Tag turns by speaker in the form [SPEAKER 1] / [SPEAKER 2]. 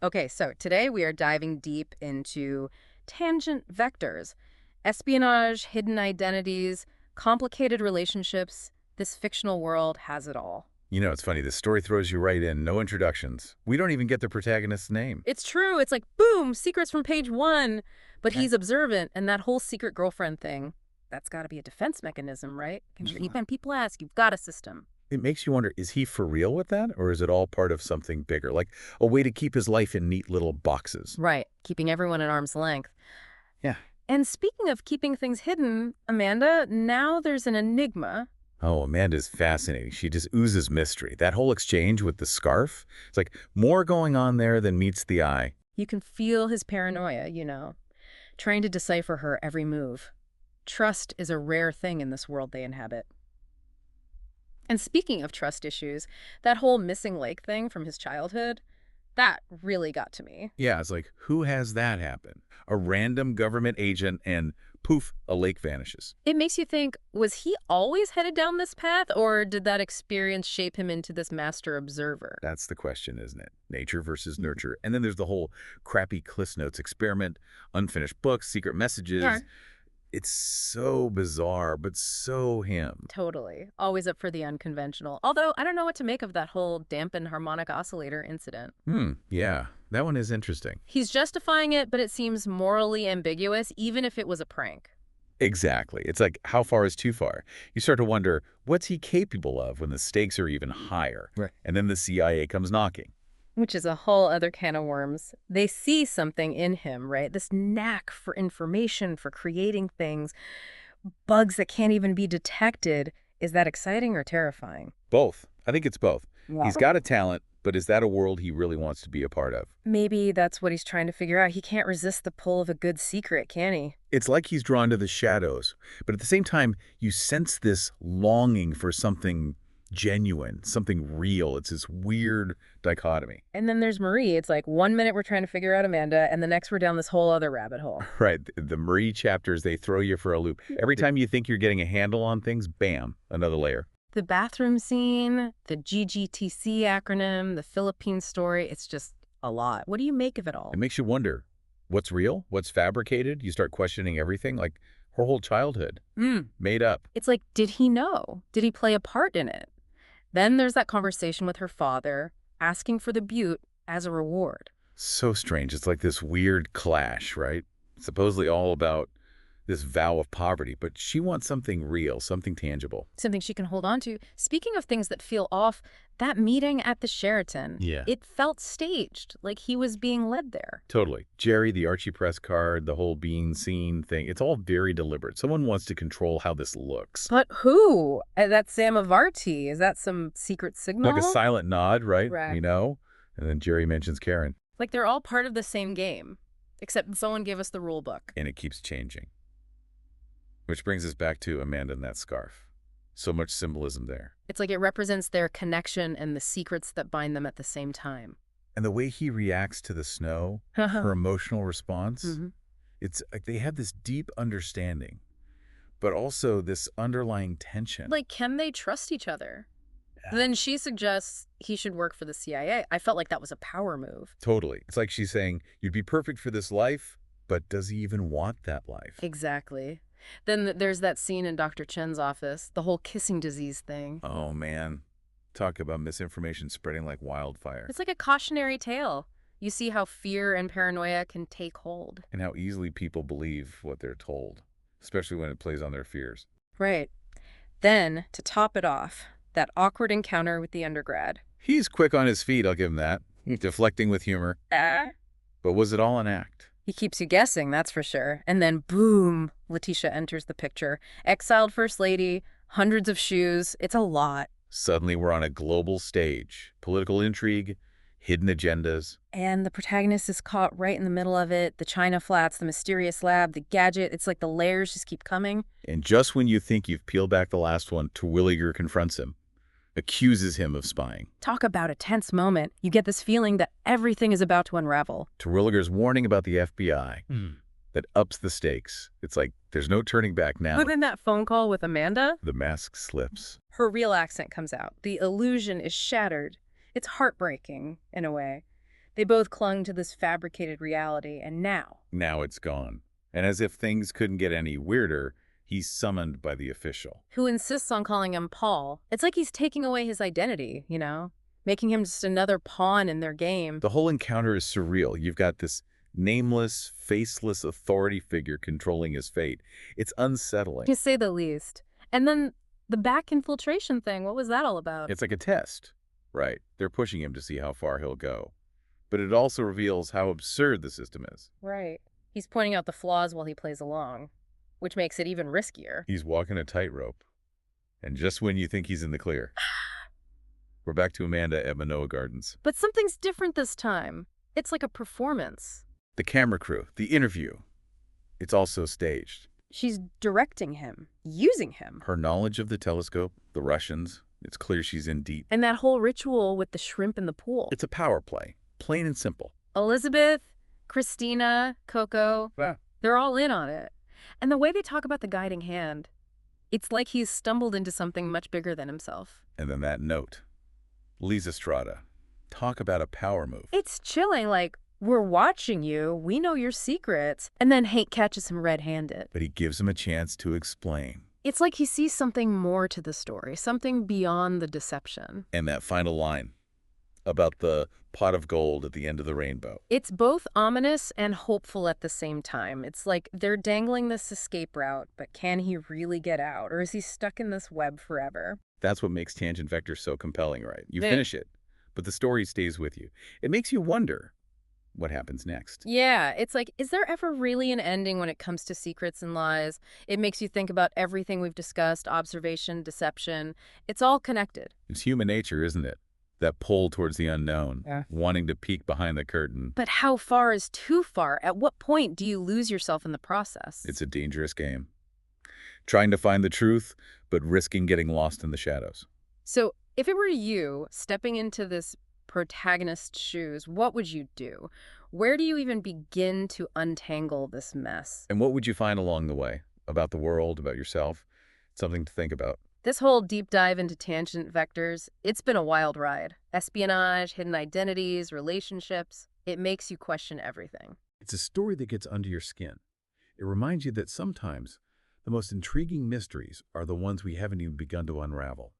[SPEAKER 1] Okay, so today we are diving deep into tangent vectors, espionage, hidden identities, complicated relationships. This fictional world has it all.
[SPEAKER 2] You know, it's funny. The story throws you right in. No introductions. We don't even get the protagonist's name.
[SPEAKER 1] It's true. It's like, boom, secrets from page one. But
[SPEAKER 2] Okay.
[SPEAKER 1] he's observant, and that whole secret girlfriend thing, that's got to be a defense mechanism, right? When people ask, you've got a system.
[SPEAKER 2] It makes you wonder, is he for real with that? Or is it all part of something bigger? Like a way to keep his life in neat little boxes?
[SPEAKER 1] Right, keeping everyone at arm's length.
[SPEAKER 2] Yeah.
[SPEAKER 1] And speaking of keeping things hidden, Amanda, now there's an enigma.
[SPEAKER 2] Oh, Amanda's fascinating. She just oozes mystery. That whole exchange with the scarf, it's like more going on there than meets the eye.
[SPEAKER 1] You can feel his paranoia, trying to decipher her every move. Trust is a rare thing in this world they inhabit. And speaking of trust issues, that whole missing lake thing from his childhood, that really got to me.
[SPEAKER 2] Yeah, it's like, who has that happen? A random government agent and poof, a lake vanishes.
[SPEAKER 1] It makes you think, was he always headed down this path, or did that experience shape him into this master observer?
[SPEAKER 2] That's the question, isn't it? Nature versus nurture. And then there's the whole crappy Cliff Notes experiment, unfinished books, secret messages.
[SPEAKER 1] Yeah.
[SPEAKER 2] It's so bizarre, but so him.
[SPEAKER 1] Totally. Always up for the unconventional. Although, I don't know what to make of that whole dampened harmonic oscillator incident.
[SPEAKER 2] Yeah, that one is interesting.
[SPEAKER 1] He's justifying it, but it seems morally ambiguous, even if it was a prank.
[SPEAKER 2] Exactly. It's like, how far is too far? You start to wonder, what's he capable of when the stakes are even higher?
[SPEAKER 3] Right.
[SPEAKER 2] And then the CIA comes knocking.
[SPEAKER 1] Which is a whole other can of worms. They see something in him, right? This knack for information, for creating things, bugs that can't even be detected. Is that exciting or terrifying?
[SPEAKER 2] Both. I think it's both.
[SPEAKER 1] Yeah.
[SPEAKER 2] He's got a talent, but is that a world he really wants to be a part of?
[SPEAKER 1] Maybe that's what he's trying to figure out. He can't resist the pull of a good secret, can he?
[SPEAKER 2] It's like he's drawn to the shadows, but at the same time, you sense this longing for something genuine, something real. It's this weird dichotomy.
[SPEAKER 1] And then there's Marie. It's like 1 minute we're trying to figure out Amanda, and the next we're down this whole other rabbit hole.
[SPEAKER 2] Right. The Marie chapters, they throw you for a loop. Every time you think you're getting a handle on things, bam, another layer.
[SPEAKER 1] The bathroom scene, the GGTC acronym, the Philippine story, it's just a lot. What do you make of it all?
[SPEAKER 2] It makes you wonder, what's real? What's fabricated? You start questioning everything, like her whole childhood, made up.
[SPEAKER 1] It's like, did he know? Did he play a part in it? Then there's that conversation with her father, asking for the butte as a reward.
[SPEAKER 2] So strange. It's like this weird clash, right? Supposedly all about this vow of poverty, but she wants something real, something tangible.
[SPEAKER 1] Something she can hold on to. Speaking of things that feel off, that meeting at the Sheraton,
[SPEAKER 2] Yeah.
[SPEAKER 1] it felt staged, like he was being led there.
[SPEAKER 2] Totally. Jerry, the Archie press card, the whole bean scene thing, it's all very deliberate. Someone wants to control how this looks.
[SPEAKER 1] But who? That's Samavarti. Is that some secret signal?
[SPEAKER 2] Like a silent nod, right?
[SPEAKER 1] Right.
[SPEAKER 2] We know. And then Jerry mentions Karen.
[SPEAKER 1] Like they're all part of the same game, except someone gave us the rule book.
[SPEAKER 2] And it keeps changing. Which brings us back to Amanda and that scarf. So much symbolism there.
[SPEAKER 1] It's like it represents their connection and the secrets that bind them at the same time.
[SPEAKER 2] And the way he reacts to the snow, her emotional response, it's like they have this deep understanding, but also this underlying tension.
[SPEAKER 1] Like, can they trust each other?
[SPEAKER 2] Yeah.
[SPEAKER 1] Then she suggests he should work for the CIA. I felt like that was a power move.
[SPEAKER 2] Totally. It's like she's saying, you'd be perfect for this life, but does he even want that life?
[SPEAKER 1] Exactly. Then there's that scene in Dr. Chen's office, the whole kissing disease thing.
[SPEAKER 2] Oh, man. Talk about misinformation spreading like wildfire.
[SPEAKER 1] It's like a cautionary tale. You see how fear and paranoia can take hold.
[SPEAKER 2] And how easily people believe what they're told, especially when it plays on their fears.
[SPEAKER 1] Right. Then, to top it off, that awkward encounter with the undergrad.
[SPEAKER 2] He's quick on his feet, I'll give him that. Deflecting with humor. But was it all an act?
[SPEAKER 1] He keeps you guessing, that's for sure. And then, boom, Letitia enters the picture. Exiled first lady, hundreds of shoes. It's a lot.
[SPEAKER 2] Suddenly we're on a global stage. Political intrigue, hidden agendas.
[SPEAKER 1] And the protagonist is caught right in the middle of it. The China flats, the mysterious lab, the gadget. It's like the layers just keep coming.
[SPEAKER 2] And just when you think you've peeled back the last one, Terwilliger confronts him, accuses him of spying.
[SPEAKER 1] Talk about a tense moment. You get this feeling that everything is about to unravel.
[SPEAKER 2] Terwilliger's warning about the FBI that ups the stakes. It's like there's no turning back now.
[SPEAKER 1] But then that phone call with Amanda,
[SPEAKER 2] The mask slips.
[SPEAKER 1] her real accent comes out. The illusion is shattered. It's heartbreaking, in a way. They both clung to this fabricated reality, and now,
[SPEAKER 2] Now it's gone. And as if things couldn't get any weirder, he's summoned by the official.
[SPEAKER 1] who insists on calling him Paul? It's like he's taking away his identity, making him just another pawn in their game.
[SPEAKER 2] The whole encounter is surreal. You've got this nameless, faceless authority figure controlling his fate. It's unsettling.
[SPEAKER 1] To say the least. And then the back infiltration thing, what was that all about?
[SPEAKER 2] It's like a test, right? They're pushing him to see how far he'll go. But it also reveals how absurd the system is.
[SPEAKER 1] Right. He's pointing out the flaws while he plays along, which makes it even riskier.
[SPEAKER 2] He's walking a tightrope. And just when you think he's in the clear. We're back to Amanda at Manoa Gardens.
[SPEAKER 1] But something's different this time. It's like a performance.
[SPEAKER 2] The camera crew, the interview. It's also staged.
[SPEAKER 1] She's directing him, using him.
[SPEAKER 2] Her knowledge of the telescope, the Russians, it's clear she's in deep.
[SPEAKER 1] And that whole ritual with the shrimp in the pool.
[SPEAKER 2] It's a power play, plain and simple.
[SPEAKER 1] Elizabeth, Christina, Coco,
[SPEAKER 2] Yeah.
[SPEAKER 1] they're all in on it. And the way they talk about the guiding hand, it's like he's stumbled into something much bigger than himself.
[SPEAKER 2] And then that note. Lisa Strada. Talk about a power move.
[SPEAKER 1] It's chilling, like, we're watching you, we know your secrets. And then Hank catches him red-handed.
[SPEAKER 2] But he gives him a chance to explain.
[SPEAKER 1] It's like he sees something more to the story, something beyond the deception.
[SPEAKER 2] And that final line about the pot of gold at the end of the rainbow.
[SPEAKER 1] It's both ominous and hopeful at the same time. It's like they're dangling this escape route, but can he really get out? Or is he stuck in this web forever?
[SPEAKER 2] That's what makes Tangent Vector so compelling, right? You finish it, but the story stays with you. It makes you wonder what happens next.
[SPEAKER 1] Yeah, it's like, is there ever really an ending when it comes to secrets and lies? It makes you think about everything we've discussed, observation, deception. It's all connected.
[SPEAKER 2] It's human nature, isn't it? That pull towards the unknown, wanting to peek behind the curtain.
[SPEAKER 1] But how far is too far? At what point do you lose yourself in the process?
[SPEAKER 2] It's a dangerous game. Trying to find the truth, but risking getting lost in the shadows.
[SPEAKER 1] So if it were you stepping into this protagonist's shoes, what would you do? Where do you even begin to untangle this mess?
[SPEAKER 2] And what would you find along the way? About the world, about yourself? Something to think about.
[SPEAKER 1] This whole deep dive into tangent vectors, it's been a wild ride. Espionage, hidden identities, relationships. It makes you question everything.
[SPEAKER 2] It's a story that gets under your skin. It reminds you that sometimes the most intriguing mysteries are the ones we haven't even begun to unravel.